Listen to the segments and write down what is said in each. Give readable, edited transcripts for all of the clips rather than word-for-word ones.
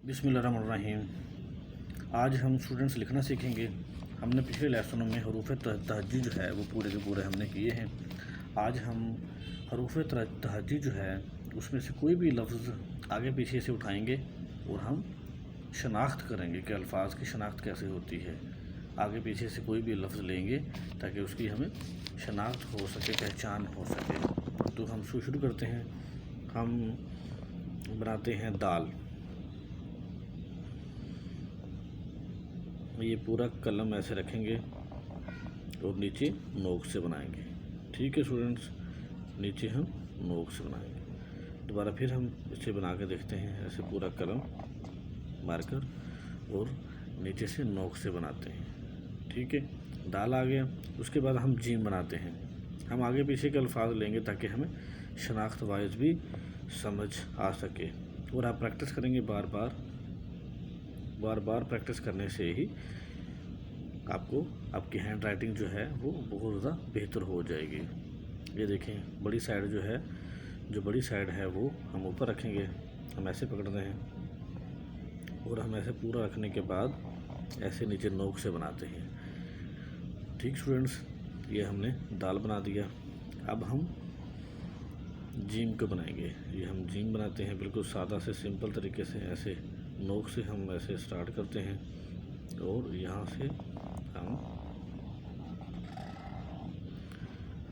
बिस्मिल्लाहिर्रहमानिर्रहीम। आज हम स्टूडेंट्स लिखना सीखेंगे। हमने पिछले लेसनों में हरूफ तहज्जी जो है वो पूरे के पूरे हमने किए हैं। आज हम हरूफ तहज्जी जो है उसमें से कोई भी लफ्ज़ आगे पीछे से उठाएंगे और हम शनाख्त करेंगे कि अल्फाज की शनाख्त कैसे होती है। आगे पीछे से कोई भी लफ्ज़ लेंगे ताकि उसकी हमें शनाख्त हो सके, पहचान हो सके। तो हम शुरू करते हैं। हम बनाते हैं दाल। ये पूरा कलम ऐसे रखेंगे और नीचे नोक से बनाएंगे। ठीक है स्टूडेंट्स, नीचे हम नोक से बनाएंगे। दोबारा फिर हम इसे बना के देखते हैं। ऐसे पूरा कलम मारकर और नीचे से नोक से बनाते हैं। ठीक है, दाल आ गया। उसके बाद हम जीम बनाते हैं। हम आगे पीछे के अल्फाज लेंगे ताकि हमें शनाख्त वाइज भी समझ आ सके। और आप प्रैक्टिस करेंगे बार बार प्रैक्टिस करने से ही आपको आपकी हैंड राइटिंग जो है वो बहुत ज़्यादा बेहतर हो जाएगी। ये देखें, बड़ी साइड जो है, जो बड़ी साइड है वो हम ऊपर रखेंगे। हम ऐसे पकड़ते हैं और हम ऐसे पूरा रखने के बाद ऐसे नीचे नोक से बनाते हैं। ठीक स्टूडेंट्स, ये हमने दाल बना दिया। अब हम जीम को बनाएंगे। ये हम जीम बनाते हैं बिल्कुल सादा से सिंपल तरीके से। ऐसे नोक से हम ऐसे स्टार्ट करते हैं और यहाँ से हम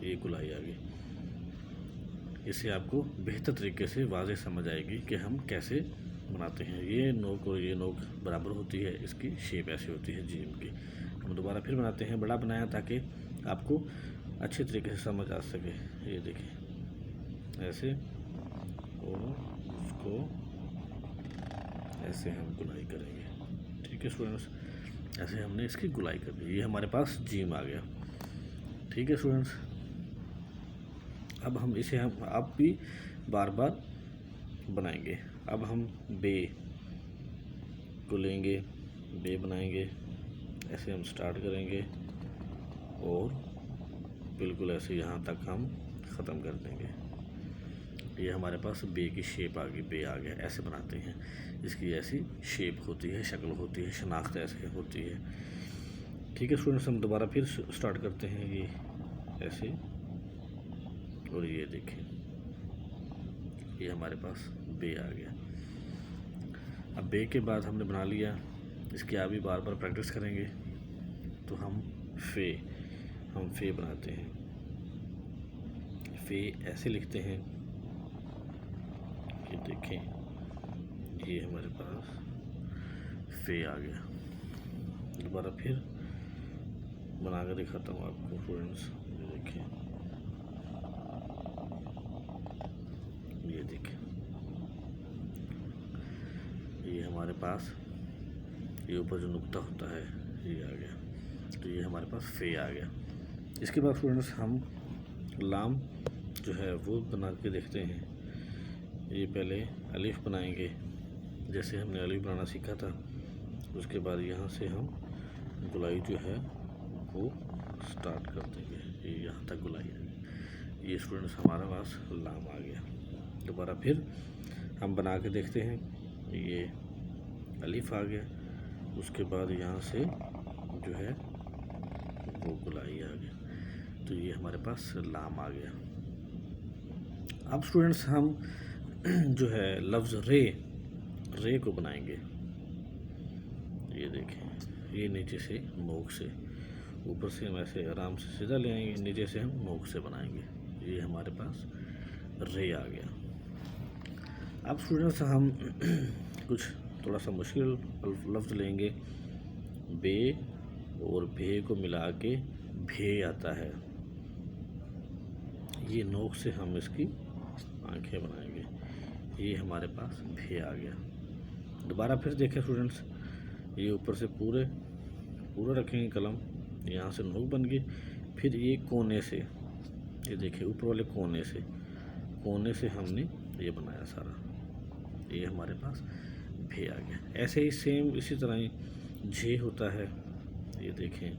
ये गुलाई आ गई। इससे आपको बेहतर तरीके से वाज़ेह समझ आएगी कि हम कैसे बनाते हैं। ये नोक और ये नोक बराबर होती है, इसकी शेप ऐसे होती है जीम की। हम दोबारा फिर बनाते हैं। बड़ा बनाया ताकि आपको अच्छे तरीके से समझ आ सके। ये देखिए, ऐसे और उसको ऐसे हम गुलाई करेंगे। ठीक है स्टूडेंट्स, ऐसे हमने इसकी गुलाई कर दी। ये हमारे पास जीम आ गया। ठीक है स्टूडेंट्स, अब हम इसे अब भी बार बनाएंगे। अब हम बे को लेंगे, बे बनाएंगे। ऐसे हम स्टार्ट करेंगे और बिल्कुल ऐसे यहाँ तक हम ख़त्म कर देंगे। ये हमारे पास बे की शेप आ गई, बे आ गया। ऐसे बनाते हैं, इसकी ऐसी शेप होती है, शक्ल होती है, शनाख्त ऐसे होती है। ठीक है स्टूडेंट्स, हम दोबारा फिर स्टार्ट करते हैं। ये ऐसे और ये देखें, ये हमारे पास बे आ गया। अब बे के बाद हमने बना लिया, इसकी अभी बार प्रैक्टिस करेंगे। तो हम फे बनाते हैं। फे ऐसे लिखते हैं। ये देखें, ये हमारे पास फे आ गया। दोबारा फिर बना कर दिखाता हूँ आपको स्टूडेंट्स। ये देखें, ये हमारे पास ये ऊपर जो नुक्ता होता है ये आ गया। तो ये हमारे पास फे आ गया। इसके बाद स्टूडेंट्स हम लाम जो है वो बना के देखते हैं। ये पहले अलिफ बनाएंगे, जैसे हमने अलिफ बनाना सीखा था। उसके बाद यहाँ से हम गुलाई जो है वो स्टार्ट कर देंगे। ये यहाँ तक गुलाई है। ये स्टूडेंट्स हमारा पास लाम आ गया। दोबारा फिर हम बना के देखते हैं। ये अलिफ आ गया। उसके बाद यहाँ से जो है वो गुलाई आ गया। तो ये हमारे पास लाम आ गया। अब स्टूडेंट्स हम जो है लफ्ज़ रे को बनाएंगे। ये देखें, ये नीचे से नोक से, ऊपर से हम ऐसे आराम से सीधा ले आएंगे, नीचे से हम नोक से बनाएंगे। ये हमारे पास रे आ गया। अब स्टूडेंट्स हम कुछ थोड़ा सा मुश्किल लफ्ज़ लेंगे। बे और भे को मिला के भे आता है। ये नोक से हम इसकी आंखें बनाएंगे। ये हमारे पास भे आ गया। दोबारा फिर देखें स्टूडेंट्स, ये ऊपर से पूरा रखेंगे कलम, यहाँ से नोक बन गई। फिर ये कोने से, ये देखिए ऊपर वाले कोने से हमने ये बनाया सारा। ये हमारे पास भे आ गया। ऐसे ही सेम इसी तरह ही झे होता है। ये देखें,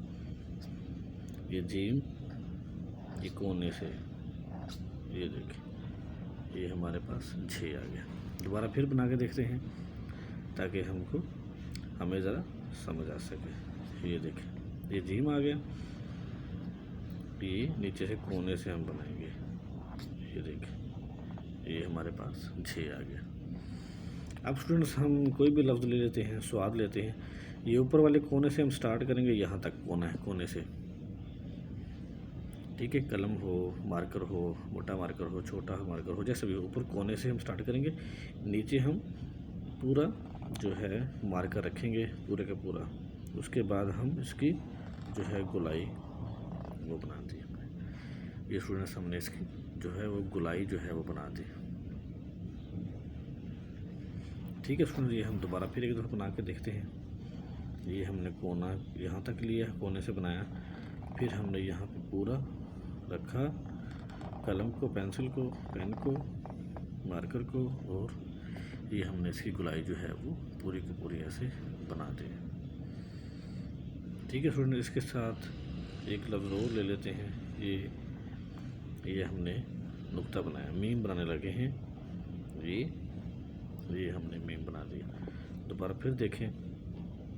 ये जीम, ये कोने से, ये देखें, ये हमारे पास झे आ गया। दोबारा फिर बना के देखते हैं। ताकि हमें ज़रा समझ आ सके। ये देखें, ये जीम आ गया, ये नीचे से कोने से हम बनाएंगे। ये देखें, ये हमारे पास झे आ गया। अब स्टूडेंट्स हम कोई भी लफ्ज़ ले लेते हैं, स्वाद लेते हैं। ये ऊपर वाले कोने से हम स्टार्ट करेंगे, यहाँ तक कोना है, कोने से, ठीक है। कलम हो, मार्कर हो, मोटा मार्कर हो, छोटा मार्कर हो, जैसे भी ऊपर कोने से हम स्टार्ट करेंगे, नीचे हम पूरा जो है मार्कर रखेंगे पूरे का पूरा। उसके बाद हम इसकी जो है गोलाई वो बना दी हमने। ये स्टूडेंट्स हमने इसकी जो है वो गोलाई जो है वो बना दी, ठीक है स्टूडेंट। ये हम दोबारा फिर एक दफ़ा बना के देखते हैं। ये हमने कोना यहाँ तक लिया, कोने से बनाया, फिर हमने यहाँ पे पूरा रखा, कलम को, पेंसिल को, पेन को, मार्कर को, और ये हमने इसकी गोलाई जो है वो पूरी की पूरी ऐसे बना दी, ठीक है स्टूडेंट। इसके साथ एक लफ्ज़ और ले लेते हैं। ये हमने नुक्ता बनाया, मीम बनाने लगे हैं। ये हमने मीम बना दिया। दोबारा फिर देखें,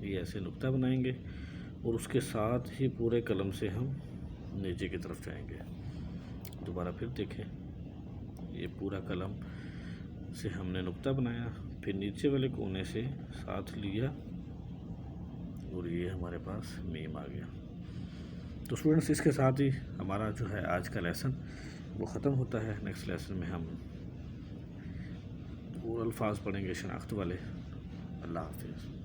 ये ऐसे नुक्ता बनाएंगे और उसके साथ ही पूरे कलम से हम नीचे की तरफ जाएंगे। दोबारा फिर देखें, ये पूरा कलम से हमने नुक्ता बनाया, फिर नीचे वाले कोने से साथ लिया और ये हमारे पास मीम आ गया। तो स्टूडेंट्स, इसके साथ ही हमारा जो है आज का लेसन वो ख़त्म होता है। नेक्स्ट लेसन में हम और अल्फाज पढ़ेंगे शनाख्त वाले। अल्लाह हाफिज़।